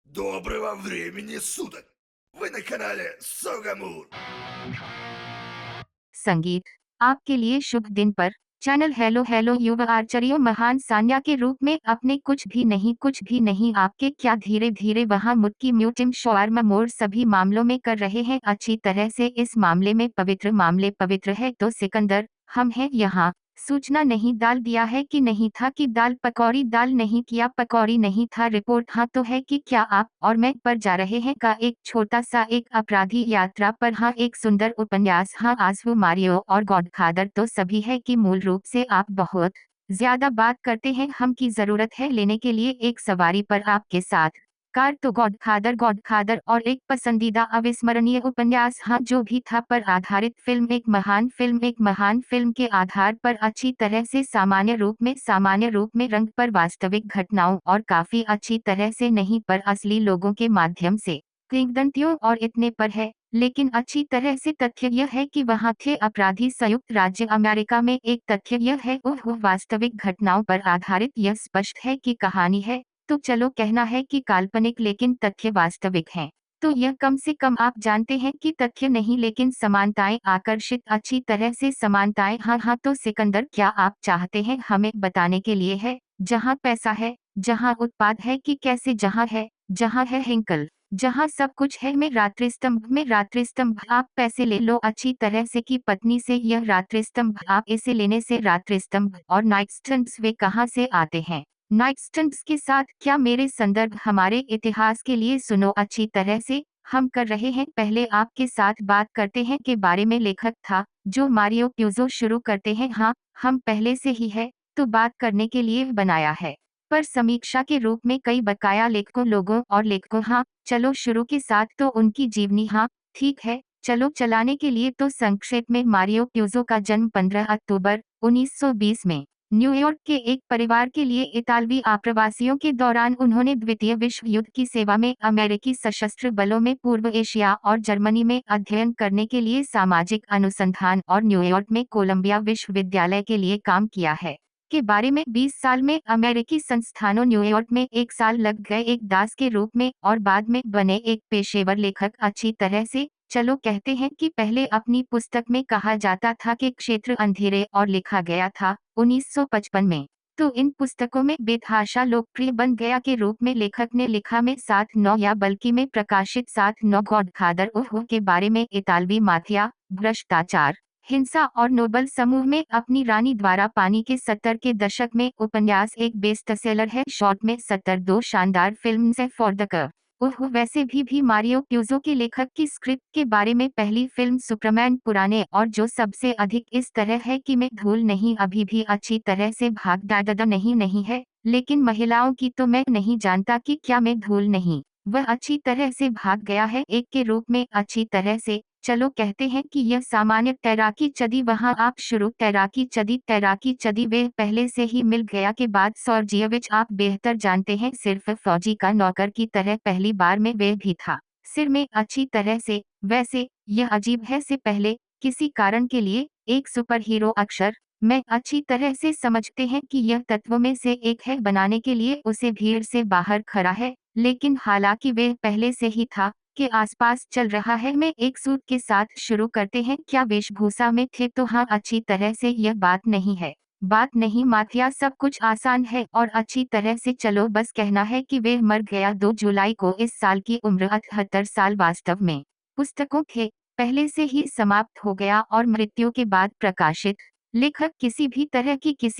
Доброго времени суток! Вы на канале Согамур. संगीत आपके लिए शुभ दिन पर चैनल हेलो हेलो युवा आर्चरियों महान सान्या के रूप में अपने कुछ भी नहीं आपके क्या धीरे धीरे वहाँ मुक्की म्यूटिम शॉर्मा मोर सभी मामलों में कर रहे हैं अच्छी तरह से इस मामले में मामले पवित्र है तो सिकंदर हम हैं यहाँ सूचना नहीं डाल दिया है कि नहीं था कि दाल नहीं किया पकौड़ी नहीं था रिपोर्ट हाँ तो है कि क्या आप और मैं पर जा रहे हैं का एक छोटा सा एक अपराधी यात्रा पर हाँ एक सुंदर उपन्यास हाँ आंसू मारियो और गॉडफादर तो सभी है कि मूल रूप से आप बहुत ज्यादा बात करते हैं हम की जरूरत है लेने के लिए एक सवारी पर आपके साथ कार तो गॉडफादर और एक पसंदीदा अविस्मरणीय उपन्यास हाँ जो भी था पर आधारित फिल्म एक महान फिल्म के आधार पर अच्छी तरह से सामान्य रूप में रंग पर वास्तविक घटनाओं और काफी अच्छी तरह से नहीं पर असली लोगों के माध्यम से किंवदंतियों और इतने पर है लेकिन अच्छी तरह से तथ्य यह है कि वहाँ थे अपराधी संयुक्त राज्य अमेरिका में एक तथ्य यह है वह वास्तविक घटनाओं पर आधारित यह स्पष्ट है कि कहानी है तो चलो कहना है कि काल्पनिक लेकिन तथ्य वास्तविक हैं तो यह कम से कम आप जानते हैं कि तथ्य नहीं लेकिन समानताएं आकर्षित अच्छी तरह से समानताएं हाँ तो सिकंदर क्या आप चाहते हैं हमें बताने के लिए है जहाँ पैसा है जहाँ उत्पाद है कि कैसे जहाँ है हिंकल जहाँ सब कुछ है में रात्रि स्तंभ आप पैसे ले लो अच्छी तरह से कि पत्नी से यह रात्रि स्तंभ आप इसे लेने से रात्रि स्तंभ और नाइट स्टंप्स वे कहाँ से आते हैं नाइट स्टंप्स के साथ क्या मेरे संदर्भ हमारे इतिहास के लिए सुनो अच्छी तरह से हम कर रहे हैं पहले आपके साथ बात करते हैं के बारे में लेखक था जो मारियो प्यूजो शुरू करते हैं हाँ हम पहले से ही है तो बात करने के लिए बनाया है पर समीक्षा के रूप में कई बकाया लेखकों हाँ चलो शुरू के साथ तो उनकी जीवनी हाँ ठीक है चलो चलाने के लिए तो संक्षेप में मारियो प्यूजो का जन्म 15 अक्टूबर 1920 में न्यूयॉर्क के एक परिवार के लिए इतालवी आप्रवासियों के दौरान उन्होंने द्वितीय विश्व युद्ध की सेवा में अमेरिकी सशस्त्र बलों में पूर्व एशिया और जर्मनी में अध्ययन करने के लिए सामाजिक अनुसंधान और न्यूयॉर्क में कोलंबिया विश्वविद्यालय के लिए काम किया है के बारे में 20 साल में अमेरिकी संस्थानों न्यूयॉर्क में 1 साल लग गए एक दास के रूप में और बाद में बने एक पेशेवर लेखक अच्छी तरह से चलो कहते हैं कि पहले अपनी पुस्तक में कहा जाता था कि क्षेत्र अंधेरे और लिखा गया था 1955 में तो इन पुस्तकों में बेतहाशा लोकप्रिय बन गया के रूप में लेखक ने लिखा में 7-9 या बल्कि में प्रकाशित 7-9 गॉडफादर ओह के बारे में इतालवी माफिया भ्रष्टाचार हिंसा और नोबल समूह में अपनी रानी द्वारा पानी के 70 के दशक में उपन्यास एक बेस्टसेलर है शॉर्ट में 70 दो शानदार फिल्म है फॉर द कर्व ओह वैसे भी मारियो प्यूजो के लेखक की स्क्रिप्ट के बारे में पहली फिल्म सुपरमैन पुराने और जो सबसे अधिक इस तरह है कि मैं धूल नहीं अभी भी अच्छी तरह से भाग दादा नहीं है लेकिन महिलाओं की तो मैं नहीं जानता कि क्या मैं धूल नहीं वह अच्छी तरह से भाग गया है एक के रूप में अच्छी तरह से चलो कहते हैं कि यह सामान्य तैराकी चदी वहां आप शुरू तैराकी चदी वे पहले से ही मिल गया के बाद सॉर्जियविच आप बेहतर जानते हैं सिर्फ फौजी का नौकर की तरह पहली बार में वे भी था सिर में अच्छी तरह से वैसे यह अजीब है से पहले किसी कारण के लिए एक सुपर हीरो अक्षर मैं अच्छी तरह से समझते हैं कि यह तत्व में से एक है बनाने के लिए उसे भीड़ से बाहर खड़ा है लेकिन हालांकि वे पहले से ही था के आसपास चल रहा है मैं एक सूट के साथ शुरू करते हैं क्या वेशभूषा में थे तो हाँ अच्छी तरह से यह बात नहीं माफिया सब कुछ आसान है और अच्छी तरह से चलो बस कहना है कि वे मर गया 2 जुलाई को इस साल की उम्र 78 साल वास्तव में पुस्तकों थे पहले से ही समाप्त हो गया और मृत्यु के बाद प्रकाशित लेखक किसी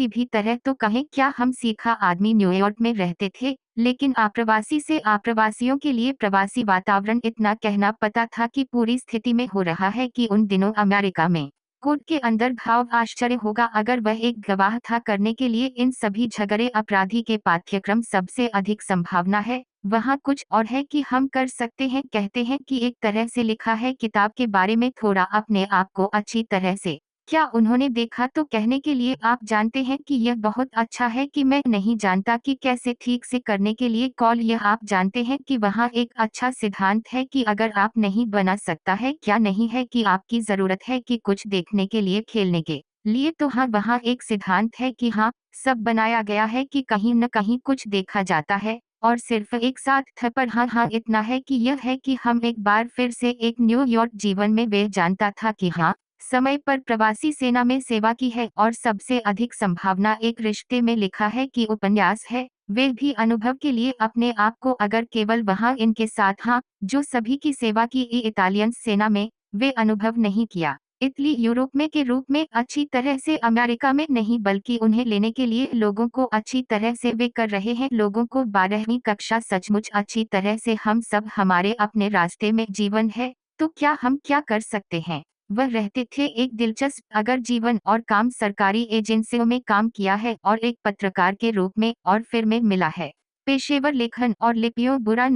भी तरह तो कहें क्या हम सीखा आदमी न्यूयॉर्क में रहते थे लेकिन आप्रवासी से आप्रवासियों के लिए प्रवासी वातावरण इतना कहना पता था कि पूरी स्थिति में हो रहा है कि उन दिनों अमेरिका में कोर्ट के अंदर भाव आश्चर्य होगा अगर वह एक गवाह था करने के लिए इन सभी झगड़े अपराधी के पाठ्यक्रम सबसे अधिक संभावना है वहाँ कुछ और है कि हम कर सकते हैं कहते हैं कि एक तरह से लिखा है किताब के बारे में थोड़ा अपने आप को अच्छी तरह से क्या उन्होंने देखा तो कहने के लिए आप जानते हैं कि यह बहुत अच्छा है कि मैं नहीं जानता कि कैसे ठीक से करने के लिए कॉल यह आप जानते हैं कि वहाँ एक अच्छा सिद्धांत है कि अगर आप नहीं बना सकता है क्या नहीं है कि आपकी जरूरत है कि कुछ देखने के लिए खेलने के लिए तो हाँ वहाँ एक सिद्धांत है कि हाँ सब बनाया गया है कि कहीं न कहीं कुछ देखा जाता है और सिर्फ एक साथ था पर हाँ हाँ इतना है कि यह है कि हम एक बार फिर से एक न्यूयॉर्क जीवन में वे जानता था कि हाँ समय पर प्रवासी सेना में सेवा की है और सबसे अधिक संभावना एक रिश्ते में लिखा है कि उपन्यास है वे भी अनुभव के लिए अपने आप को अगर केवल वहाँ इनके साथ हाँ जो सभी की सेवा की इटालियन सेना में वे अनुभव नहीं किया इटली यूरोप में के रूप में अच्छी तरह से अमेरिका में नहीं बल्कि उन्हें लेने के लिए लोगों को अच्छी तरह से वे कर रहे हैं लोगों को 12वीं कक्षा सचमुच अच्छी तरह से हम सब हमारे अपने रास्ते में जीवन है तो क्या हम क्या कर सकते हैं वह रहते थे एक दिलचस्प अगर जीवन और काम सरकारी एजेंसियों में काम किया है और एक पत्रकार के रूप में और फिर में मिला है पेशेवर लेखन और लिपियों बुरा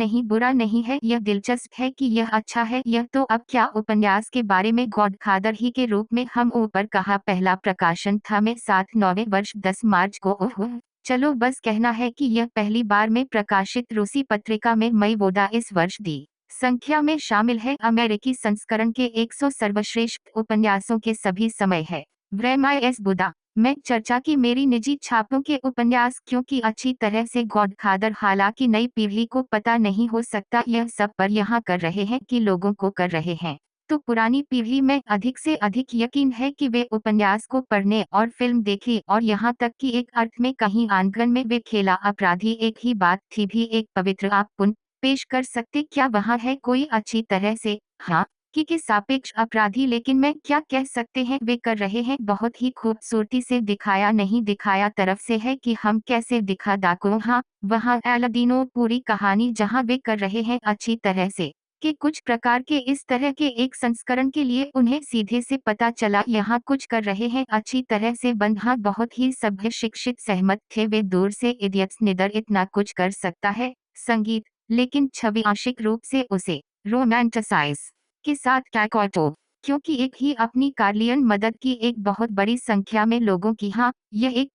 नहीं है यह दिलचस्प है कि यह अच्छा है यह तो अब क्या उपन्यास के बारे में गॉडफादर ही के रूप में हम ऊपर कहा पहला प्रकाशन था में 7 वर्ष 10 मार्च को ओह चलो बस कहना है कि यह पहली बार में प्रकाशित रूसी पत्रिका में मई बोदा इस वर्ष दी संख्या में शामिल है अमेरिकी संस्करण के 100 सर्वश्रेष्ठ उपन्यासों के सभी समय है एस बुदा मैं चर्चा की मेरी निजी छापों के उपन्यास क्योंकि अच्छी तरह से गॉडफादर हालांकि नई पीढ़ी को पता नहीं हो सकता यह सब पर यहाँ कर रहे हैं कि लोगों को कर रहे हैं तो पुरानी पीढ़ी में अधिक से अधिक यकीन है कि वे उपन्यास को पढ़ने और फिल्म देखी और यहाँ तक कि एक अर्थ में कहीं आंगन में वे खेला अपराधी एक ही बात थी भी एक पवित्र आप पुन पेश कर सकते क्या वहाँ है कोई अच्छी तरह से हाँ कि सापेक्ष अपराधी लेकिन मैं क्या कह सकते हैं वे कर रहे हैं बहुत ही खूबसूरती से दिखाया नहीं दिखाया तरफ से है कि हम कैसे दिखा डाको हाँ वहाँ एलादीनो पूरी कहानी जहाँ वे कर रहे हैं अच्छी तरह से कि कुछ प्रकार के इस तरह के एक संस्करण के लिए उन्हें सीधे से पता चला यहाँ कुछ कर रहे हैं अच्छी तरह से बंधा बहुत ही सभ्य शिक्षित सहमत थे वे दूर से इडियट्स निडर इतना कुछ कर सकता है संगीत लेकिन छवि आंशिक रूप से उसे रोमांटिसाइज के साथ कैकोटो क्योंकि एक ही अपनी कार्लियन मदद की एक बहुत बड़ी संख्या में लोगों की हाँ यह एक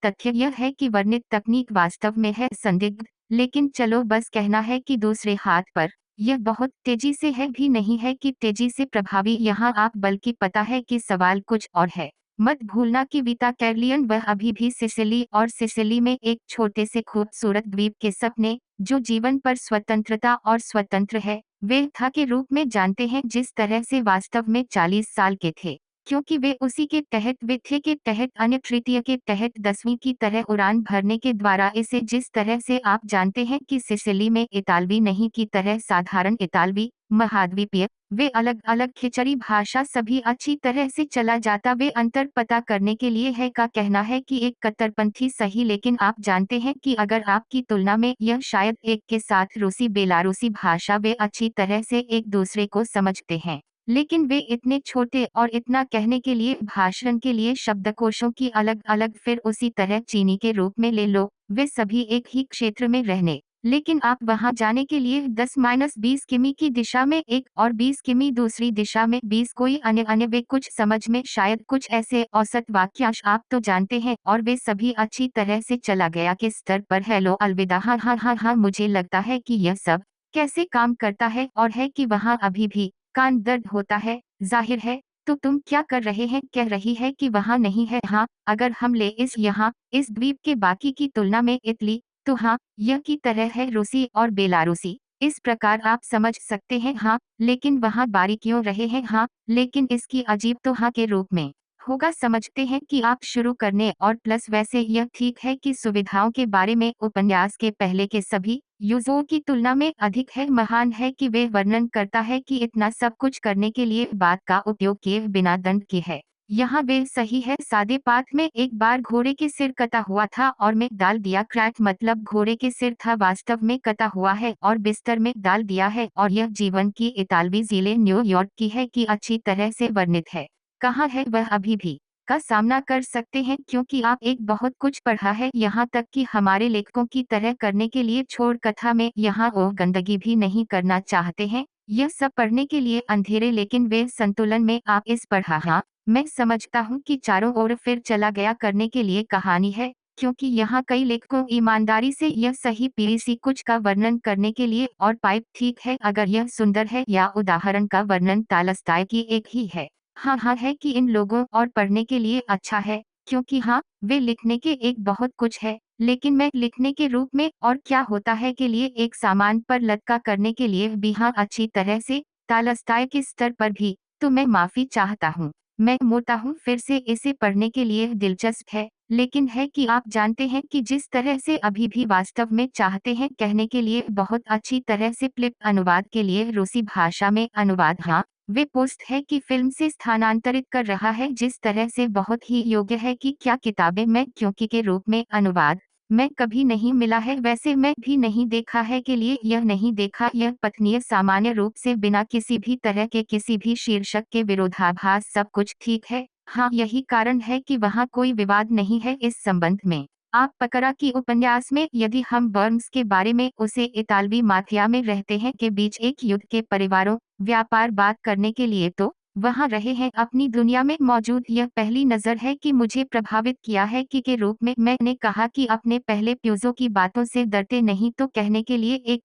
तथ्य यह है कि वर्णित तकनीक वास्तव में है संदिग्ध लेकिन चलो बस कहना है कि दूसरे हाथ पर यह बहुत तेजी से है भी नहीं है कि तेजी से प्रभावी यहाँ आप बल्कि पता है कि सवाल कुछ और है मत भूलना कि वीता कैरलियन वह अभी भी सिसिली और सिसिली में एक छोटे से खूबसूरत द्वीप के सपने जो जीवन पर स्वतंत्रता और स्वतंत्र है वे था के रूप में जानते हैं जिस तरह से वास्तव में 40 साल के थे क्योंकि वे उसी के तहत वे थे के तहत अन्य तृतीय के तहत 10वीं की तरह उड़ान भरने के द्वारा इसे जिस तरह से आप जानते हैं कि सिसिली में इतालवी नहीं की तरह साधारण इतालवी महाद्वीपीय वे अलग अलग खिचड़ी भाषा सभी अच्छी तरह से चला जाता वे अंतर पता करने के लिए है का कहना है कि एक कट्टरपंथी सही लेकिन आप जानते हैं कि अगर आपकी तुलना में यह शायद एक के साथ रूसी बेलारूसी भाषा वे अच्छी तरह से एक दूसरे को समझते हैं लेकिन वे इतने छोटे और इतना कहने के लिए भाषण के लिए शब्दकोशों की अलग अलग फिर उसी तरह चीनी के रूप में ले लो वे सभी एक ही क्षेत्र में रहने लेकिन आप वहां जाने के लिए 10-20 किमी की दिशा में एक और 20 किमी दूसरी दिशा में 20 कोई अन्य अन्य वे कुछ समझ में शायद कुछ ऐसे औसत वाक्यांश आप तो जानते हैं और वे सभी अच्छी तरह से चला गया के स्तर पर हेलो अलविदा हाँ मुझे लगता है कि यह सब कैसे काम करता है और है कि वहाँ अभी भी कान दर्द होता है जाहिर है तो तुम क्या कर रहे हैं कह रही है कि वहाँ नहीं है हाँ अगर हम ले इस यहाँ इस द्वीप के बाकी की तुलना में इटली तो हाँ यह की तरह है रूसी और बेलारूसी इस प्रकार आप समझ सकते हैं हाँ लेकिन वहाँ बारीकियों रहे हैं हाँ लेकिन इसकी अजीब तो हाँ के रूप में होगा समझते हैं कि आप शुरू करने और प्लस वैसे यह ठीक है कि सुविधाओं के बारे में उपन्यास के पहले के सभी यूजों की तुलना में अधिक है महान है कि वे वर्णन करता है कि इतना सब कुछ करने के लिए बात का उपयोग किए बिना दंड के है यहाँ वे सही है सादे पाठ में एक बार घोड़े के सिर कटा हुआ था और में डाल दिया क्रैक मतलब घोड़े के सिर था वास्तव में कटा हुआ है और बिस्तर में डाल दिया है और यह जीवन की इतालवी जिले न्यूयॉर्क की है कि अच्छी तरह से वर्णित है कहाँ है वह अभी भी का सामना कर सकते हैं क्योंकि आप एक बहुत कुछ पढ़ा है यहाँ तक कि हमारे लेखकों की तरह करने के लिए छोड़ कथा में यहाँ वो गंदगी भी नहीं करना चाहते हैं यह सब पढ़ने के लिए अंधेरे लेकिन वे संतुलन में आप इस पढ़ा हाँ मैं समझता हूँ कि चारों ओर फिर चला गया करने के लिए कहानी है क्योंकि यहाँ कई लेखकों ईमानदारी से यह सही पीसी कुछ का वर्णन करने के लिए और पाइप ठीक है अगर यह सुंदर है या उदाहरण का वर्णन तालस्ताय की एक ही है हाँ हाँ है कि इन लोगों और पढ़ने के लिए अच्छा है, क्योंकि हाँ, वे लिखने के एक बहुत कुछ है, लेकिन मैं लिखने के रूप में और क्या होता है के लिए एक सामान पर लटका करने के लिए भी हाँ अच्छी तरह से, तालस्ताय के स्तर पर भी, तो मैं माफ़ी चाहता हूँ। मैं मोटा हूँ फिर से इसे पढ़ने के लिए दिलचस्प है, लेकिन है कि आप जानते हैं कि जिस तरह से अभी भी वास्तव में चाहते हैं कहने के लिए बहुत अच्छी तरह से फ्लिप अनुवाद के लिए रूसी भाषा में अनुवाद हाँ, वे पोस्ट है कि फिल्म से स्थानांतरित कर रहा है जिस तरह से बहुत ही योग्य है कि क्या किताबें मैं क्योंकि के रूप में अनुवाद मैं कभी नहीं मिला है वैसे मैं भी नहीं देखा है के लिए यह नहीं देखा यह पठनीय सामान्य रूप से बिना किसी भी तरह के किसी भी शीर्षक के विरोधाभास सब कुछ ठीक है हाँ यही कारण है कि वहाँ कोई विवाद नहीं है इस संबंध में आप पकड़ा की उपन्यास में यदि हम बर्न्स के बारे में उसे इतालवी माफिया में रहते हैं के बीच एक युद्ध के परिवारों व्यापार बात करने के लिए तो वहाँ रहे हैं अपनी दुनिया में मौजूद यह पहली नज़र है कि मुझे प्रभावित किया है कि के रूप में मैंने कहा कि अपने पहले प्यूजो की बातों से डरते नहीं तो कहने के लिए एक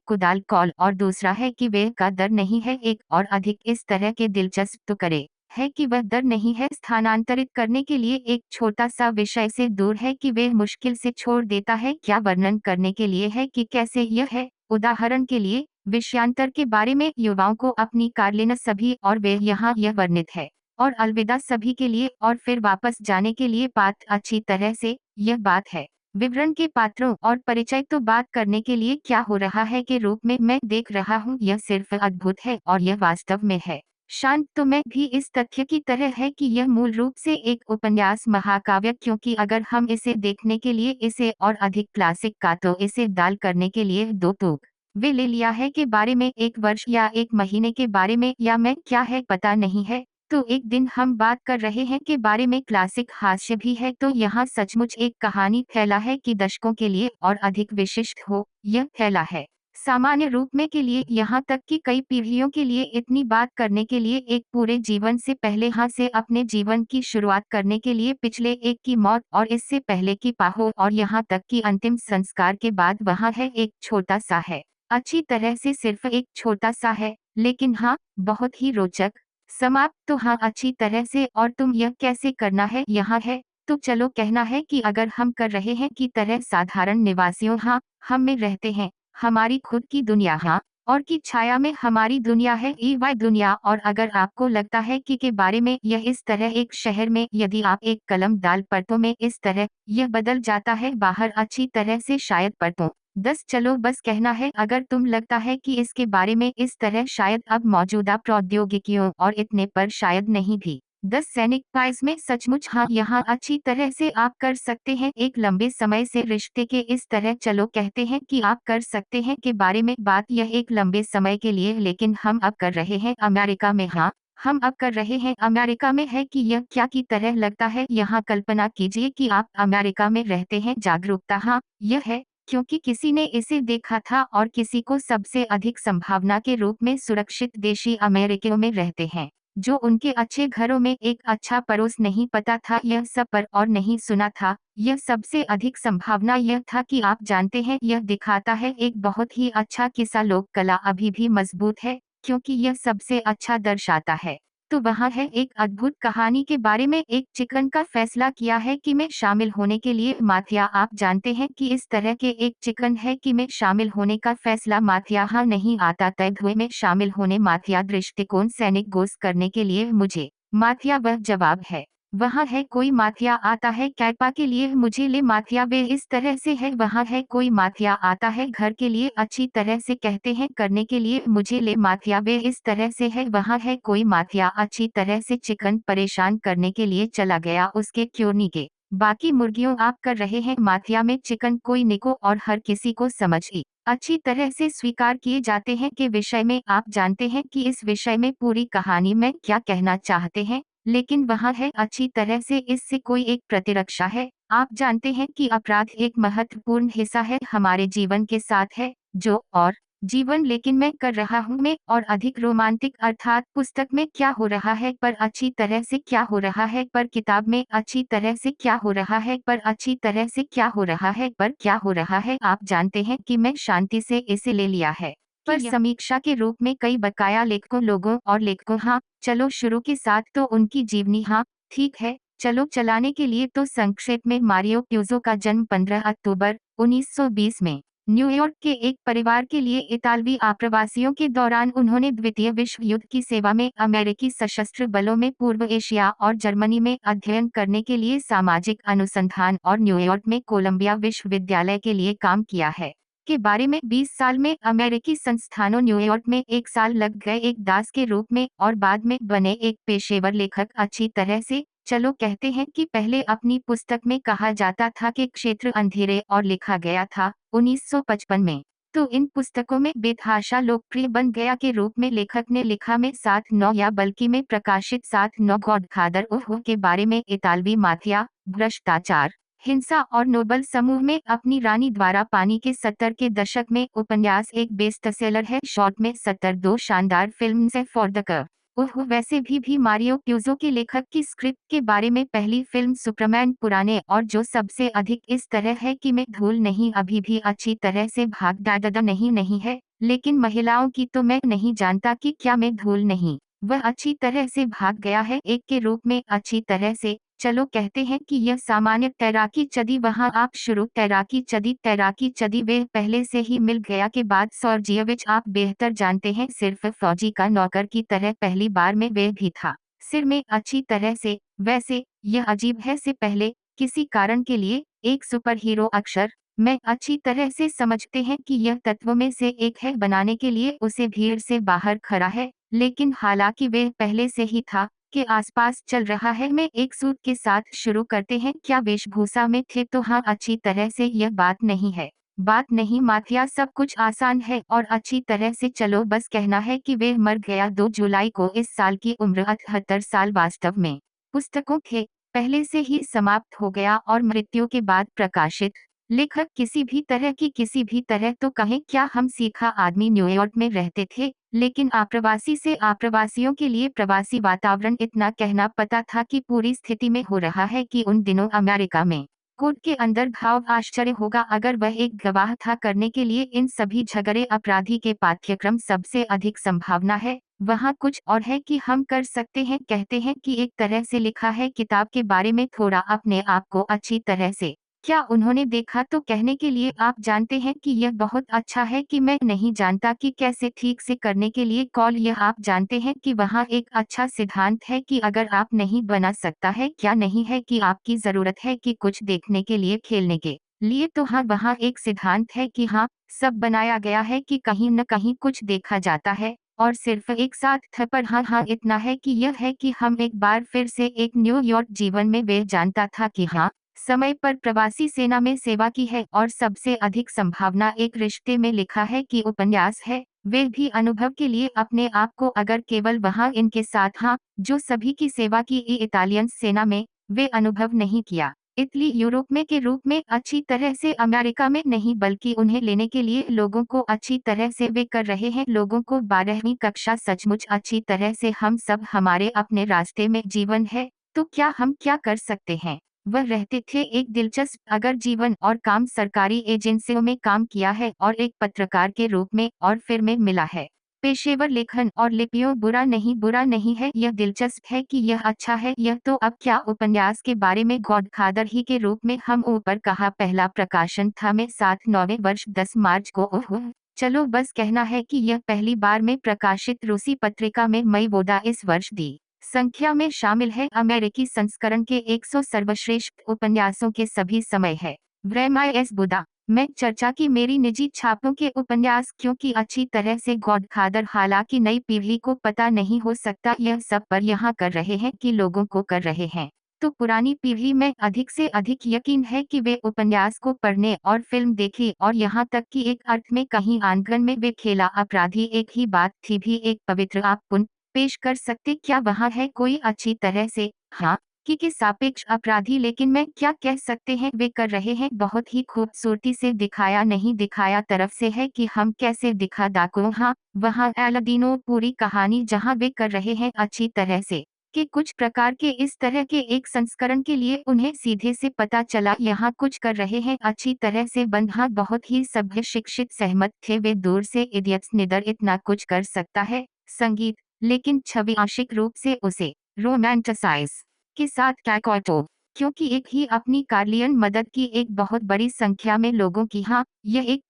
कुदाल कॉल और दूसरा है कि वे का डर नहीं है एक और अधिक इस तरह के दिलचस्प तो करे है कि वह डर नहीं है स्थानांतरित करने के लिए एक छोटा सा विषय से दूर है कि वे मुश्किल से छोड़ देता है क्या वर्णन करने के लिए है कि कैसे यह है उदाहरण के लिए विषयांतर के बारे में युवाओं को अपनी कार लेना सभी और वे यहाँ यह वर्णित है और अलविदा सभी के लिए और फिर वापस जाने के लिए बात अच्छी तरह से यह बात है विवरण के पात्रों और परिचय तो बात करने के लिए क्या हो रहा है के रूप में मैं देख रहा हूँ यह सिर्फ अद्भुत है और यह वास्तव में है शांत तो मैं भी इस तथ्य की तरह है कि यह मूल रूप से एक उपन्यास महाकाव्य क्योंकि अगर हम इसे देखने के लिए इसे और अधिक क्लासिक का तो इसे दाल करने के लिए दो टूक वे ले लिया है के बारे में एक वर्ष या एक महीने के बारे में या मैं क्या है पता नहीं है तो एक दिन हम बात कर रहे हैं के बारे में क्लासिक हास्य भी है तो यहाँ सचमुच एक कहानी फैला है कि दशकों के लिए और अधिक विशिष्ट हो यह फैला है सामान्य रूप में के लिए यहाँ तक कि कई पीढ़ियों के लिए इतनी बात करने के लिए एक पूरे जीवन से पहले हाँ से अपने जीवन की शुरुआत करने के लिए पिछले एक की मौत और इससे पहले की पाहो और यहाँ तक कि अंतिम संस्कार के बाद वहाँ है एक छोटा सा है अच्छी तरह से सिर्फ एक छोटा सा है लेकिन हाँ बहुत ही रोचक समाप्त तो हाँ अच्छी तरह से और तुम यह कैसे करना है यहाँ है तो चलो कहना है कि अगर हम कर रहे हैं की तरह साधारण निवासियों हाँ हम में रहते हैं हमारी खुद की दुनिया हाँ और की छाया में हमारी दुनिया है ईवाई दुनिया और अगर आपको लगता है कि के बारे में यह इस तरह एक शहर में यदि आप एक कलम डाल परतों में इस तरह यह बदल जाता है बाहर अच्छी तरह से शायद परतों 10 चलो बस कहना है अगर तुम लगता है कि इसके बारे में इस तरह शायद अब मौजूदा प्रौद्योगिकियों और इतने पर शायद नहीं भी 10 सैनिक पाइस में सचमुच हाँ यहाँ अच्छी तरह से आप कर सकते हैं एक लंबे समय से रिश्ते के इस तरह चलो कहते हैं कि आप कर सकते हैं के बारे में बात यह एक लंबे समय के लिए लेकिन हम अब कर रहे हैं अमेरिका में हाँ हम अब कर रहे हैं अमेरिका में है कि यह क्या की तरह लगता है यहाँ कल्पना कीजिए कि आप अमेरिका में रहते हैं जागरूकता हाँ यह है क्योंकि किसी ने इसे देखा था और किसी को सबसे अधिक संभावना के रूप में सुरक्षित देशी अमेरिकियों में रहते हैं जो उनके अच्छे घरों में एक अच्छा पड़ोस नहीं पता था यह सब पर और नहीं सुना था यह सबसे अधिक संभावना यह था कि आप जानते हैं यह दिखाता है एक बहुत ही अच्छा किस्सा लोक कला अभी भी मजबूत है क्योंकि यह सबसे अच्छा दर्शाता है तो वहाँ है एक अद्भुत कहानी के बारे में एक चिकन का फैसला किया है कि मैं शामिल होने के लिए माथिया आप जानते हैं कि इस तरह के एक चिकन है कि मैं शामिल होने का फैसला माथिया हाँ नहीं आता तय हुए में शामिल होने माथिया दृष्टिकोण सैनिक गोश्त करने के लिए मुझे माथिया वह जवाब है वहाँ है कोई माथिया आता है कैपा के लिए मुझे ले माथिया वे इस तरह से है वहाँ है कोई माथिया आता है घर के लिए अच्छी तरह से कहते हैं करने के लिए मुझे ले माथिया वे इस तरह से है वहाँ है कोई माथिया अच्छी तरह से चिकन परेशान करने के लिए चला गया उसके क्यों नहीं के बाकी मुर्गियों आप कर रहे हैं माथिया में चिकन कोई निको और हर किसी को समझ ही अच्छी तरह से स्वीकार किए जाते हैं के विषय में आप जानते हैं कि इस विषय में पूरी कहानी में क्या कहना चाहते हैं लेकिन वहाँ है अच्छी तरह से इससे कोई एक प्रतिरक्षा है आप जानते हैं कि अपराध एक महत्वपूर्ण हिस्सा है हमारे जीवन के साथ है जो और जीवन लेकिन मैं कर रहा हूँ मैं और अधिक रोमांटिक अर्थात पुस्तक में क्या हो रहा है पर अच्छी तरह से क्या हो रहा है पर किताब में अच्छी तरह से क्या हो रहा है पर अच्छी तरह से क्या हो रहा है पर क्या हो रहा है आप जानते हैं कि मैं शांति से इसे ले लिया है पर समीक्षा के रूप में कई बकाया लेखकों लोगों और लेखकों। हाँ चलो शुरू के साथ तो उनकी जीवनी। हाँ ठीक है चलो चलाने के लिए तो संक्षेप में मारियो प्यूज़ो का जन्म 15 अक्टूबर 1920 में न्यूयॉर्क के एक परिवार के लिए इतालवी आप्रवासियों के दौरान उन्होंने द्वितीय विश्व युद्ध की सेवा में अमेरिकी सशस्त्र बलों में पूर्व एशिया और जर्मनी में अध्ययन करने के लिए सामाजिक अनुसंधान और न्यूयॉर्क में कोलंबिया विश्वविद्यालय के लिए काम किया है के बारे में 20 साल में अमेरिकी संस्थानों न्यूयॉर्क में 1 साल लग गए एक दास के रूप में और बाद में बने एक पेशेवर लेखक। अच्छी तरह से चलो कहते हैं कि पहले अपनी पुस्तक में कहा जाता था कि क्षेत्र अंधेरे और लिखा गया था 1955 में। तो इन पुस्तकों में बेतहाशा लोकप्रिय बन गया के रूप में लेखक ने लिखा में 7-9 या बल्कि में प्रकाशित 7-9 गॉडफादर ओह के बारे में इतालवी माफिया भ्रष्टाचार हिंसा और नोबल समूह में अपनी रानी द्वारा पानी के 70 के दशक में उपन्यास एक बेस्टसेलर है। शॉर्ट में 70 दो शानदार फिल्म से फॉर द कर्व ओह वैसे भी मारियो प्यूज़ो के लेखक की स्क्रिप्ट के बारे में पहली फिल्म सुपरमैन पुराने और जो सबसे अधिक इस तरह है कि मैं धूल नहीं अभी भी अच्छी तरह से भाग दादा नहीं है लेकिन महिलाओं की तो मैं नहीं जानता कि क्या मैं धूल नहीं वह अच्छी तरह से भाग गया है एक के रूप में अच्छी तरह से। चलो कहते हैं कि यह सामान्य तैराकी चदी वहां आप शुरू तैराकी चदी वे पहले से ही मिल गया के बाद सॉर्जियविच आप बेहतर जानते हैं सिर्फ फौजी का नौकर की तरह पहली बार में वे भी था सिर में अच्छी तरह से। वैसे यह अजीब है से पहले किसी कारण के लिए एक सुपर हीरो अक्षर मैं अच्छी तरह से समझते हैं कि यह तत्वों में से एक है बनाने के लिए उसे भीड़ से बाहर खड़ा है लेकिन हालांकि वे पहले से ही था के आसपास चल रहा है। मैं एक सूट के साथ शुरू करते हैं क्या वेशभूषा में थे तो हाँ अच्छी तरह से यह बात नहीं है बात नहीं माफिया सब कुछ आसान है और अच्छी तरह से चलो बस कहना है कि वे मर गया 2 जुलाई को इस साल की उम्र 78 साल वास्तव में पुस्तकों थे पहले से ही समाप्त हो गया और मृत्यु के बाद प्रकाशित लेखक किसी भी तरह तो कहें क्या हम सीखा आदमी न्यूयॉर्क में रहते थे लेकिन आप्रवासी से आप्रवासियों के लिए प्रवासी वातावरण इतना कहना पता था कि पूरी स्थिति में हो रहा है कि उन दिनों अमेरिका में कोर्ट के अंदर भाव आश्चर्य होगा अगर वह एक गवाह था करने के लिए इन सभी झगड़े अपराधी के पाठ्यक्रम सबसे अधिक संभावना है वहाँ कुछ और है कि हम कर सकते हैं कहते हैं कि एक तरह से लिखा है किताब के बारे में थोड़ा अपने आप को अच्छी तरह से क्या उन्होंने देखा तो कहने के लिए आप जानते हैं कि यह बहुत अच्छा है कि मैं नहीं जानता कि कैसे ठीक से करने के लिए कॉल यह आप जानते हैं कि वहाँ एक अच्छा सिद्धांत है कि अगर आप नहीं बना सकता है क्या नहीं है कि आपकी ज़रूरत है कि कुछ देखने के लिए खेलने के लिए तो हाँ वहाँ एक सिद्धांत है कि हाँ सब बनाया गया है कि कहीं न कहीं कुछ देखा जाता है और सिर्फ एक साथ था पर हाँ इतना है कि यह है कि हम एक बार फिर से एक न्यूयॉर्क जीवन में वे जानता था कि हाँ समय पर प्रवासी सेना में सेवा की है और सबसे अधिक संभावना एक रिश्ते में लिखा है कि उपन्यास है वे भी अनुभव के लिए अपने आप को अगर केवल वहाँ इनके साथ हाँ जो सभी की सेवा की इटालियन सेना में वे अनुभव नहीं किया इटली यूरोप में के रूप में अच्छी तरह से अमेरिका में नहीं बल्कि उन्हें लेने के लिए लोगों को अच्छी तरह से वे कर रहे हैं लोगों को 12वीं कक्षा सचमुच अच्छी तरह से हम सब हमारे अपने रास्ते में जीवन है तो क्या हम क्या कर सकते हैं वह रहते थे एक दिलचस्प अगर जीवन और काम सरकारी एजेंसियों में काम किया है और एक पत्रकार के रूप में और फिर में मिला है पेशेवर लेखन और लिपियों बुरा नहीं है यह दिलचस्प है कि यह अच्छा है यह तो अब क्या उपन्यास के बारे में गॉडफादर ही के रूप में हम ऊपर कहा पहला प्रकाशन था में 7 वर्ष 10 मार्च को ओह चलो बस कहना है कि यह पहली बार में प्रकाशित रूसी पत्रिका में मई वोदा इस वर्ष दी संख्या में शामिल है अमेरिकी संस्करण के 100 सर्वश्रेष्ठ उपन्यासों के सभी समय है व्रेमाय एस बुदा मैं चर्चा की मेरी निजी छापों के उपन्यास क्योंकि अच्छी तरह से गॉडफादर हालांकि नई पीढ़ी को पता नहीं हो सकता यह सब पर यहाँ कर रहे हैं कि लोगों को कर रहे हैं तो पुरानी पीढ़ी में अधिक से अधिक यकीन है कि वे उपन्यास को पढ़ने और फिल्म देखे और यहाँ तक कि एक अर्थ में कहीं आंगन में वे खेला अपराधी एक ही बात थी भी एक पवित्र आप पुन पेश कर सकते क्या वहाँ है कोई अच्छी तरह से हाँ कि सापेक्ष अपराधी लेकिन मैं क्या कह सकते हैं वे कर रहे हैं बहुत ही खूबसूरती से दिखाया नहीं दिखाया तरफ से है कि हम कैसे दिखा डाको हाँ वहाँ एलादीनो पूरी कहानी जहाँ वे कर रहे हैं अच्छी तरह से के कुछ प्रकार के इस तरह के एक संस्करण के लिए उन्हें सीधे से पता चला यहाँ कुछ कर रहे हैं अच्छी तरह से बंद। हाँ, बहुत ही सभ्य शिक्षित सहमत थे वे दूर से इडियट्स निडर इतना कुछ कर सकता है संगीत, लेकिन छवि आंशिक रूप से उसे रोमांटिसाइज के साथ कैकॉटो क्योंकि एक ही अपनी कार्लियन मदद की एक बहुत बड़ी संख्या में लोगों की। हाँ, यह एक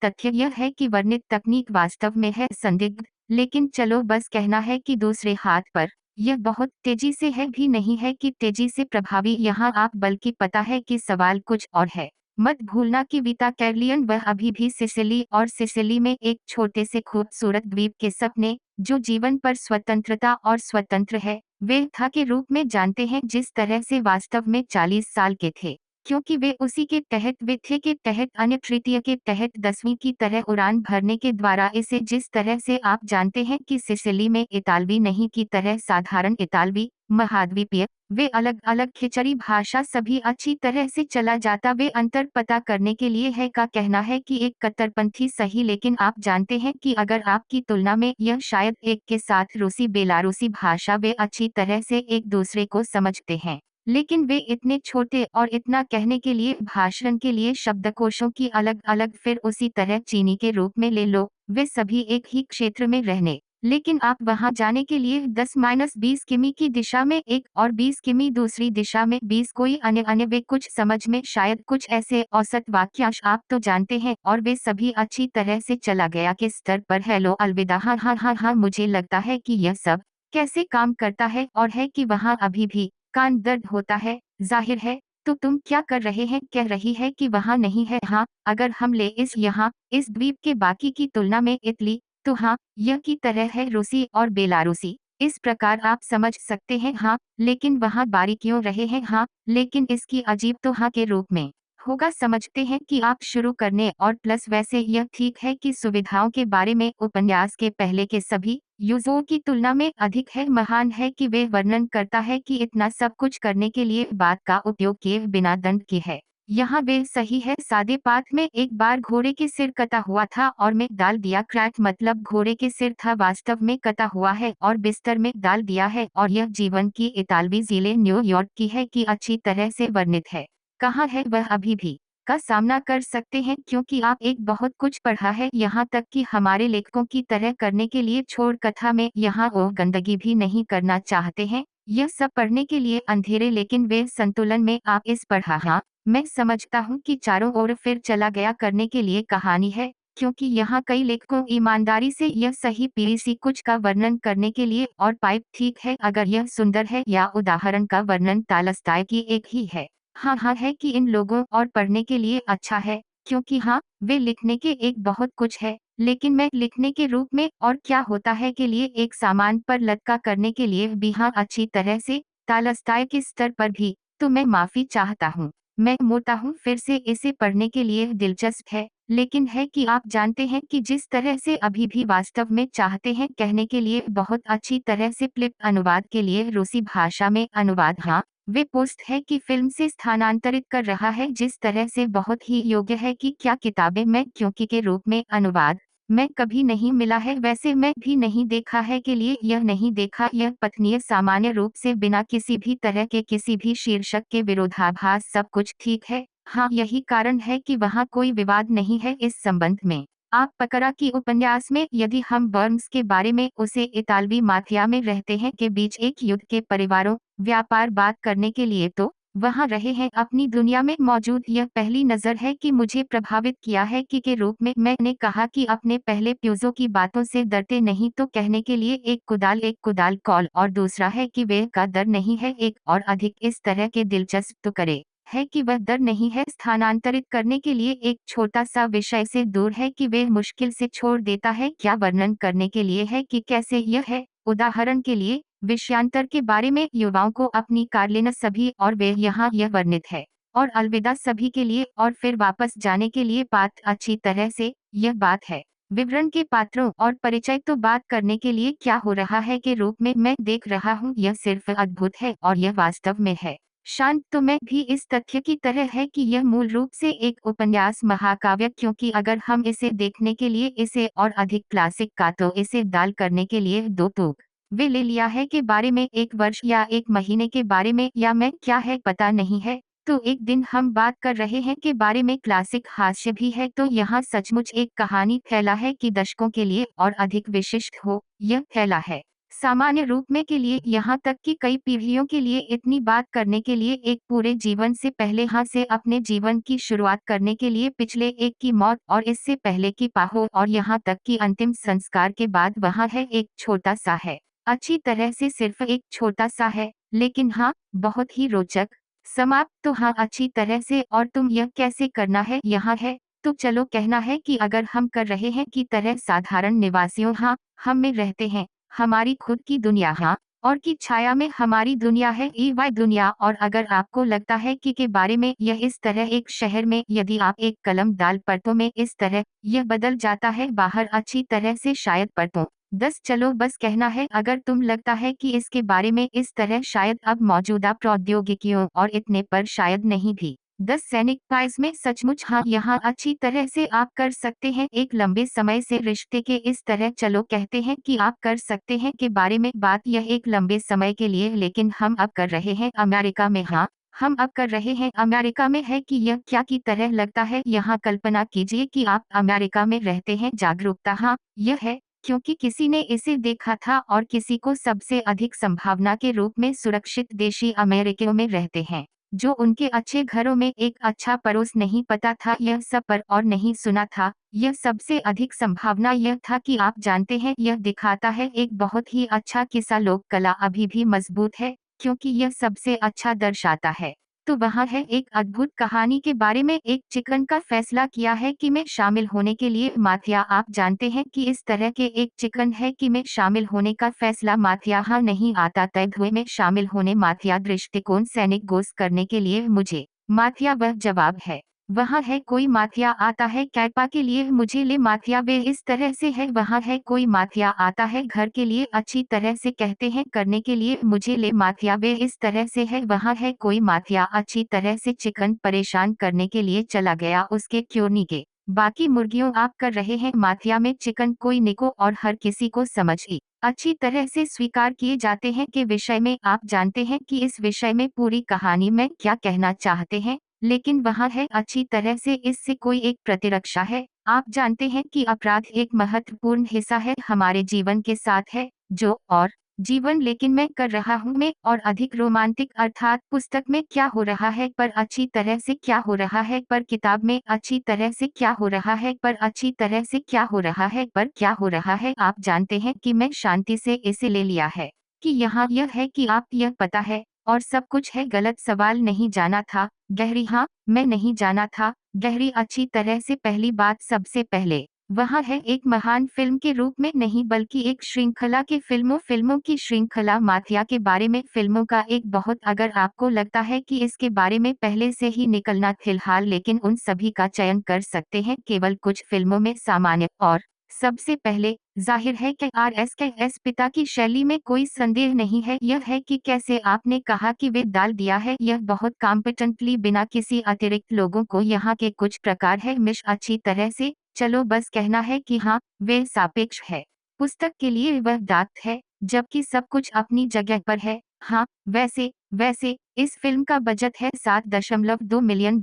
तथ्य यह है कि वर्णित तकनीक वास्तव में है संदिग्ध, लेकिन चलो बस कहना है कि दूसरे हाथ पर यह बहुत तेजी से है भी नहीं है कि तेजी से प्रभावी यहाँ आप बल्कि पता है कि सवाल कुछ और है। मत भूलना कि विटा कैरलियन वह अभी भी सिसिली और सिसिली में एक छोटे से खूबसूरत द्वीप के सपने जो जीवन पर स्वतंत्रता और स्वतंत्र है वे था के रूप में जानते हैं जिस तरह से वास्तव में 40 साल के थे क्योंकि वे उसी के तहत वे थे के तहत अन्य तृतीय के तहत 10वीं की तरह उड़ान भरने के द्वारा इसे जिस तरह से आप जानते हैं कि सिसिली में इतालवी नहीं की तरह साधारण इतालवी महाद्वीपीय वे अलग अलग खिचड़ी भाषा सभी अच्छी तरह से चला जाता वे अंतर पता करने के लिए है का कहना है कि एक कट्टरपंथी सही लेकिन आप जानते हैं कि अगर आपकी तुलना में यह शायद एक के साथ रूसी बेलारूसी भाषा वे अच्छी तरह से एक दूसरे को समझते हैं लेकिन वे इतने छोटे और इतना कहने के लिए भाषण के लिए शब्दकोशों की अलग अलग फिर उसी तरह चीनी के रूप में ले लो वे सभी एक ही क्षेत्र में रहने लेकिन आप वहां जाने के लिए 10-20 किमी की दिशा में एक और 20 किमी दूसरी दिशा में 20 कोई अन्य अन्य वे कुछ समझ में शायद कुछ ऐसे औसत वाक्यांश आप तो जानते हैं और वे सभी अच्छी तरह से चला गया के स्तर पर हेलो अलविदा। हाँ हाँ हाँ हाँ मुझे लगता है कि यह सब कैसे काम करता है और है कि वहाँ अभी भी कान दर्द होता है जाहिर है तो तुम क्या कर रहे हैं कह रही है कि वहाँ नहीं है। हाँ, अगर हम ले इस द्वीप के बाकी की तुलना में इटली तो हाँ यह की तरह है रूसी और बेलारूसी इस प्रकार आप समझ सकते हैं। हाँ, लेकिन वहाँ बारीकियों रहे हैं। हाँ, लेकिन इसकी अजीब तो हाँ के रूप में होगा समझते हैं कि आप शुरू करने और प्लस वैसे यह ठीक है कि सुविधाओं के बारे में उपन्यास के पहले के सभी युगों की तुलना में अधिक है महान है कि वे वर्णन करता है कि इतना सब कुछ करने के लिए बात का उपयोग किए बिना दंड की है। यहाँ वे सही है सादे पाठ में एक बार घोड़े के सिर कटा हुआ था और में डाल दिया क्रैक मतलब घोड़े के सिर था वास्तव में कटा हुआ है और बिस्तर में डाल दिया है और यह जीवन की इतालवी जिले न्यूयॉर्क की है कि अच्छी तरह से वर्णित है कहाँ है वह अभी भी का सामना कर सकते हैं क्योंकि आप एक बहुत कुछ पढ़ा है यहाँ तक कि हमारे लेखकों की तरह करने के लिए छोड़ कथा में यहाँ वो गंदगी भी नहीं करना चाहते हैं यह सब पढ़ने के लिए अंधेरे लेकिन वे संतुलन में आप इस पढ़ा। हाँ, मैं समझता हूँ कि चारों ओर फिर चला गया करने के लिए कहानी है क्योंकि यहाँ कई लेखकों ईमानदारी से यह सही पीरीसी कुछ का वर्णन करने के लिए और पाइप ठीक है अगर यह सुंदर है या उदाहरण का वर्णन तालस्ताय की एक ही है। हाँ हाँ है कि इन लोगों और पढ़ने के लिए अच्छा है क्योंकि हाँ वे लिखने के एक बहुत कुछ है लेकिन मैं लिखने के रूप में और क्या होता है के लिए एक सामान पर लटका करने के लिए भी हाँ अच्छी तरह से तालस्ताय के स्तर पर भी तो मैं माफी चाहता हूँ मैं मोटा हूँ फिर से इसे पढ़ने के लिए दिलचस्प है लेकिन है कि आप जानते हैं कि जिस तरह से अभी भी वास्तव में चाहते हैं कहने के लिए बहुत अच्छी तरह से फ्लिप अनुवाद के लिए रूसी भाषा में अनुवाद। हाँ, वे पोस्ट है कि फिल्म से स्थानांतरित कर रहा है जिस तरह से बहुत ही योग्य है कि क्या किताबें मैं क्योंकि के रूप में अनुवाद मैं कभी नहीं मिला है वैसे मैं भी नहीं देखा है के लिए यह नहीं देखा यह पठनीय सामान्य रूप से बिना किसी भी तरह के किसी भी शीर्षक के विरोधाभास सब कुछ ठीक है। हाँ, यही कारण है कि वहाँ कोई विवाद नहीं है इस संबंध में। आप पकड़ा कि उपन्यास में यदि हम बर्न्स के बारे में उसे इतालवी माफिया में रहते हैं के बीच एक युद्ध के परिवारों व्यापार बात करने के लिए तो वहाँ रहे हैं अपनी दुनिया में मौजूद यह पहली नज़र है कि मुझे प्रभावित किया है कि के रूप में मैंने कहा कि अपने पहले प्यूजो की बातों से डरते नहीं तो कहने के लिए एक कुदाल कॉल और दूसरा है कि वे का डर नहीं है एक और अधिक इस तरह के दिलचस्प तो करे है कि वह डर नहीं है स्थानांतरित करने के लिए एक छोटा सा विषय से दूर है कि वे मुश्किल से छोड़ देता है क्या वर्णन करने के लिए है कि कैसे यह है उदाहरण के लिए विषयांतर के बारे में युवाओं को अपनी कार लेना सभी और वे यहाँ यह वर्णित है और अलविदा सभी के लिए और फिर वापस जाने के लिए बात अच्छी तरह से यह बात है विवरण के पात्रों और परिचय तो बात करने के लिए क्या हो रहा है के रूप में मैं देख रहा हूँ यह सिर्फ अद्भुत है और यह वास्तव में है शांत तो मैं भी इस तथ्य की तरह है कि यह मूल रूप से एक उपन्यास महाकाव्य क्योंकि अगर हम इसे देखने के लिए इसे और अधिक क्लासिक का तो इसे दाल करने के लिए दो टूक वे ले लिया है के बारे में, 1 वर्ष या 1 महीने के बारे में, या मैं क्या है पता नहीं है। तो एक दिन हम बात कर रहे हैं के बारे में, क्लासिक हास्य भी है, तो यहाँ सचमुच एक कहानी फैला है कि दशकों के लिए और अधिक विशिष्ट हो, यह फैला है। सामान्य रूप में के लिए, यहाँ तक कि कई पीढ़ियों के लिए इतनी बात करने के लिए, एक पूरे जीवन से पहले हाँ से अपने जीवन की शुरुआत करने के लिए, पिछले एक की मौत और इससे पहले की पाहो, और यहाँ तक कि अंतिम संस्कार के बाद वहाँ है एक छोटा सा है। अच्छी तरह से सिर्फ एक छोटा सा है, लेकिन हाँ, बहुत ही रोचक। समाप्त तो हाँ अच्छी तरह से, और तुम यह कैसे करना है यहाँ है। तो चलो कहना है कि अगर हम कर रहे हैं की तरह साधारण निवासियों, हाँ हम में रहते हैं, हमारी खुद की दुनिया, हाँ और की छाया में हमारी दुनिया है, EY दुनिया। और अगर आपको लगता है कि के बारे में यह इस तरह एक शहर में, यदि आप एक कलम डाल परतों में इस तरह यह बदल जाता है बाहर अच्छी तरह से, शायद परतों 10 चलो बस कहना है अगर तुम लगता है कि इसके बारे में इस तरह, शायद अब मौजूदा प्रौद्योगिकियों और इतने पर शायद नहीं भी 10 सैनिक पाइस में सचमुच, हाँ यहाँ अच्छी तरह से आप कर सकते हैं एक लंबे समय से रिश्ते के इस तरह, चलो कहते हैं कि आप कर सकते हैं के बारे में बात, यह एक लंबे समय के लिए, लेकिन हम अब कर रहे हैं अमेरिका में, हाँ हम अब कर रहे हैं अमेरिका में है कि यह क्या की तरह लगता है। यहाँ कल्पना कीजिए कि आप अमेरिका में रहते हैं, जागरूकता हाँ यह है क्योंकि किसी ने इसे देखा था और किसी को सबसे अधिक संभावना के रूप में सुरक्षित देशी अमेरिकियों में रहते हैं, जो उनके अच्छे घरों में एक अच्छा पड़ोस नहीं पता था यह सब पर और नहीं सुना था। यह सबसे अधिक संभावना यह था कि आप जानते हैं, यह दिखाता है एक बहुत ही अच्छा किस्सा, लोक कला अभी भी मजबूत है क्योंकि यह सबसे अच्छा दर्शाता है। तो वहाँ है एक अद्भुत कहानी के बारे में, एक चिकन का फैसला किया है कि मैं शामिल होने के लिए माथिया, आप जानते हैं कि इस तरह के एक चिकन है कि मैं शामिल होने का फैसला माथिया हाँ नहीं आता तय हुए में शामिल होने माथिया दृष्टिकोण सैनिक गोस करने के लिए मुझे माथिया वह जवाब है। वहाँ है कोई माथिया आता है कैपा के लिए मुझे ले माथिया वे इस तरह से है, वहाँ है कोई माथिया आता है घर के लिए अच्छी तरह से कहते हैं करने के लिए मुझे ले माथिया वे इस तरह से है, वहाँ है कोई माथिया अच्छी तरह से चिकन परेशान करने के लिए चला गया उसके क्यों नहीं के बाकी मुर्गियों आप कर रहे हैं माथिया में चिकन कोई निको और हर किसी को समझ ही अच्छी तरह से स्वीकार किए जाते हैं के विषय में, आप जानते हैं कि इस विषय में पूरी कहानी में क्या कहना चाहते हैं, लेकिन वहाँ है अच्छी तरह से इससे कोई एक प्रतिरक्षा है। आप जानते हैं कि अपराध एक महत्वपूर्ण हिस्सा है हमारे जीवन के साथ है, जो और जीवन, लेकिन मैं कर रहा हूँ मैं और अधिक रोमांटिक अर्थात पुस्तक में क्या हो रहा है पर अच्छी तरह से क्या हो रहा है, पर किताब में अच्छी तरह से क्या हो रहा है, पर अच्छी तरह से क्या हो रहा है, पर क्या हो रहा है। आप जानते हैं कि मैं शांति से इसे ले लिया है कि यहाँ यह है कि आप यह पता है और सब कुछ है, गलत सवाल नहीं जाना था गहरी, हाँ मैं नहीं जाना था गहरी अच्छी तरह से। पहली बात सबसे पहले वहाँ है एक महान फिल्म के रूप में नहीं बल्कि एक श्रृंखला के फिल्मों की श्रृंखला माफिया के बारे में फिल्मों का एक बहुत, अगर आपको लगता है कि इसके बारे में पहले से ही निकलना फिलहाल, लेकिन उन सभी का चयन कर सकते हैं केवल कुछ फिल्मों में सामान्य। और सबसे पहले जाहिर है कि RSKS पिता की शैली में कोई संदेह नहीं है, यह है कि कैसे आपने कहा कि वे डाल दिया है, यह बहुत कॉम्पिटेंटली बिना किसी अतिरिक्त लोगों को यहाँ के कुछ प्रकार है मिश अच्छी तरह से, चलो बस कहना है कि हाँ वे सापेक्ष है, पुस्तक के लिए वह दांत है जबकि सब कुछ अपनी जगह पर है। हाँ वैसे वैसे इस फिल्म का बजट है $7.2 मिलियन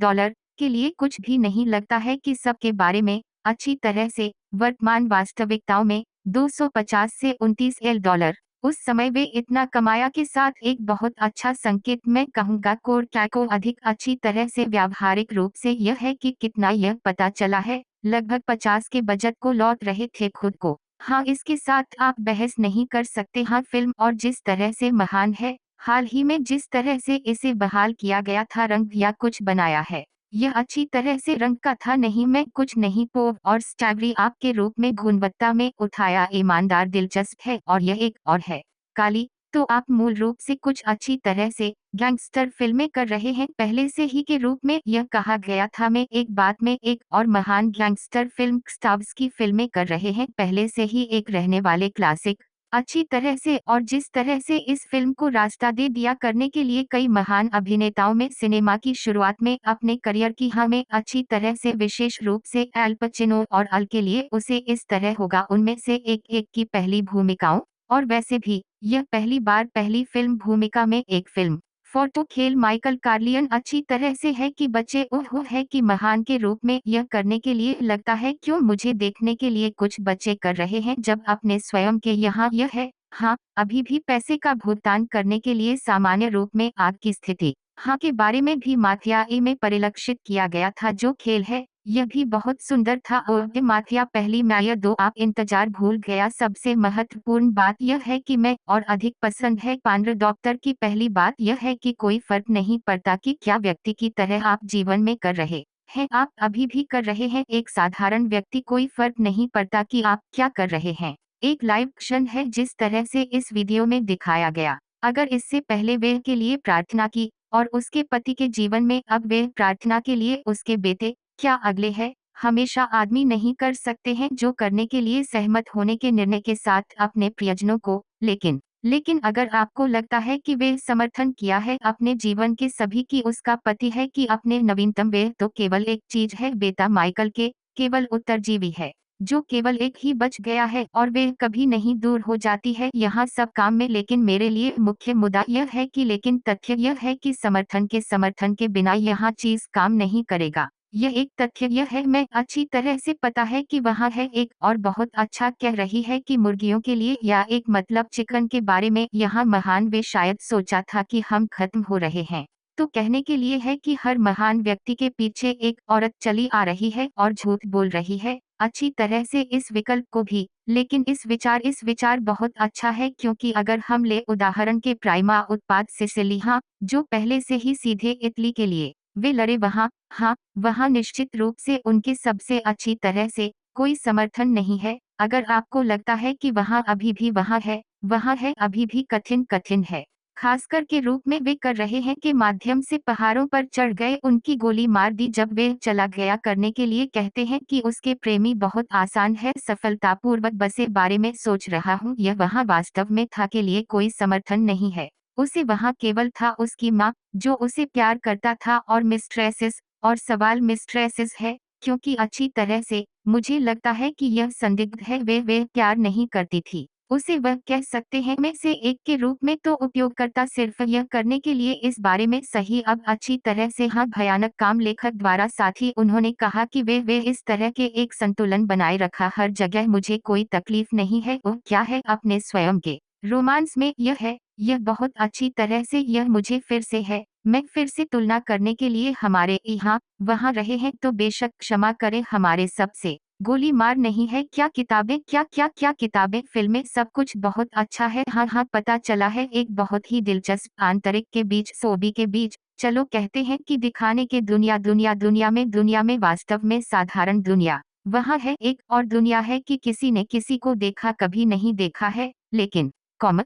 के लिए कुछ भी नहीं लगता है कि सबके बारे में अच्छी तरह से वर्तमान वास्तविकताओं में 250 से $29 उस समय वे इतना कमाया के साथ एक बहुत अच्छा संकेत, मैं कहूँगा को अधिक अच्छी तरह से व्यावहारिक रूप से यह है कि कितना यह पता चला है लगभग 50 के बजट को लौट रहे थे खुद को। हाँ इसके साथ आप बहस नहीं कर सकते। हाँ फिल्म और जिस तरह से महान है, हाल ही में जिस तरह से इसे बहाल किया गया था, रंग या कुछ बनाया है, यह अच्छी तरह से रंग का था नहीं, मैं कुछ नहीं पोव और स्टैवरी आपके रूप में गुणवत्ता में उठाया ईमानदार दिलचस्प है और यह एक और है काली। तो आप मूल रूप से कुछ अच्छी तरह से गैंगस्टर फिल्में कर रहे हैं पहले से ही के रूप में यह कहा गया था, मैं एक बात में एक और महान गैंगस्टर फिल्म स्टार्स की फिल्में कर रहे हैं पहले से ही एक रहने वाले क्लासिक अच्छी तरह से, और जिस तरह से इस फिल्म को रास्ता दे दिया करने के लिए कई महान अभिनेताओं में सिनेमा की शुरुआत में अपने करियर की हमें अच्छी तरह से विशेष रूप से एल पचिनो और अल के लिए उसे इस तरह होगा उनमें से एक की पहली भूमिकाओं, और वैसे भी यह पहली बार पहली फिल्म भूमिका में एक फिल्म फोटो खेल माइकल कार्लियन अच्छी तरह से है कि बच्चे ओह है कि महान के रूप में यह करने के लिए लगता है क्यों मुझे देखने के लिए कुछ बच्चे कर रहे हैं जब अपने स्वयं के यहाँ यह है। हाँ, अभी भी पैसे का भुगतान करने के लिए सामान्य रूप में आग की स्थिति हाँ के बारे में भी माथिया ए में परिलक्षित किया गया था जो खेल है यह भी बहुत सुंदर था और माथिया पहली मैया दो आप इंतजार भूल गया सबसे महत्वपूर्ण बात यह है कि मैं और अधिक पसंद है पांड्र डॉक्टर की पहली बात यह है कि कोई फर्क नहीं पड़ता कि क्या व्यक्ति की तरह आप जीवन में कर रहे हैं आप अभी भी कर रहे हैं एक साधारण व्यक्ति कोई फर्क नहीं पड़ता कि आप क्या कर रहे हैं एक लाइव क्षण है जिस तरह से इस वीडियो में दिखाया गया अगर इससे पहले वे के लिए प्रार्थना की और उसके पति के जीवन में अब वे प्रार्थना के लिए उसके बेटे क्या अगले है हमेशा आदमी नहीं कर सकते हैं जो करने के लिए सहमत होने के निर्णय के साथ अपने प्रियजनों को लेकिन अगर आपको लगता है कि वे समर्थन किया है अपने जीवन के सभी की उसका पति है कि अपने नवीनतम वे तो केवल एक चीज है बेटा माइकल के केवल उत्तरजीवी है जो केवल एक ही बच गया है और वे कभी नहीं दूर हो जाती है यहाँ सब काम में लेकिन मेरे लिए मुख्य मुद्दा यह है कि लेकिन तथ्य यह है कि समर्थन के बिना यहाँ चीज काम नहीं करेगा यह एक तथ्य यह है मैं अच्छी तरह से पता है कि वहाँ है एक और बहुत अच्छा कह रही है कि मुर्गियों के लिए या एक मतलब चिकन के बारे में यहाँ महान वे शायद सोचा था कि हम खत्म हो रहे हैं तो कहने के लिए है कि हर महान व्यक्ति के पीछे एक औरत चली आ रही है और झूठ बोल रही है अच्छी तरह से इस विकल्प को भी लेकिन इस विचार बहुत अच्छा है क्योंकि अगर हम ले उदाहरण के प्राइमा उत्पाद सिसिली हाँ जो पहले से ही सीधे इटली के लिए वे लड़े वहाँ हाँ वहाँ निश्चित रूप से उनके सबसे अच्छी तरह से कोई समर्थन नहीं है अगर आपको लगता है कि वहाँ अभी भी वहाँ है अभी भी कठिन है खासकर के रूप में वे कर रहे हैं के माध्यम से पहाड़ों पर चढ़ गए उनकी गोली मार दी जब वे चला गया करने के लिए कहते हैं कि उसके प्रेमी बहुत आसान है सफलतापूर्वक बसे बारे में सोच रहा हूँ यह वहाँ वास्तव में था के लिए कोई समर्थन नहीं है उसे वहाँ केवल था उसकी माँ जो उसे प्यार करता था और मिस्ट्रेसेस और सवाल मिस्ट्रेसेस है क्योंकि अच्छी तरह से मुझे लगता है कि यह संदिग्ध है वे प्यार नहीं करती थी उसे वह कह सकते हैं में से एक के रूप में तो उपयोगकर्ता सिर्फ यह करने के लिए इस बारे में सही अब अच्छी तरह से हाँ भयानक काम लेखक द्वारा साथ ही उन्होंने कहा कि वे इस तरह के एक संतुलन बनाए रखा हर जगह मुझे कोई तकलीफ नहीं है वो क्या है अपने स्वयं के रोमांस में यह है यह बहुत अच्छी तरह से यह मुझे फिर से है मैं फिर से तुलना करने के लिए हमारे यहाँ वहाँ रहे हैं तो बेशक क्षमा करें हमारे सबसे गोली मार नहीं है क्या किताबें क्या किताबें फिल्में सब कुछ बहुत अच्छा है हाँ पता चला है एक बहुत ही दिलचस्प आंतरिक के बीच सोबी के बीच चलो कहते हैं कि दिखाने के दुनिया में वास्तव में साधारण दुनिया वहाँ है एक और दुनिया है कि किसी ने किसी को देखा कभी नहीं देखा है लेकिन कॉमन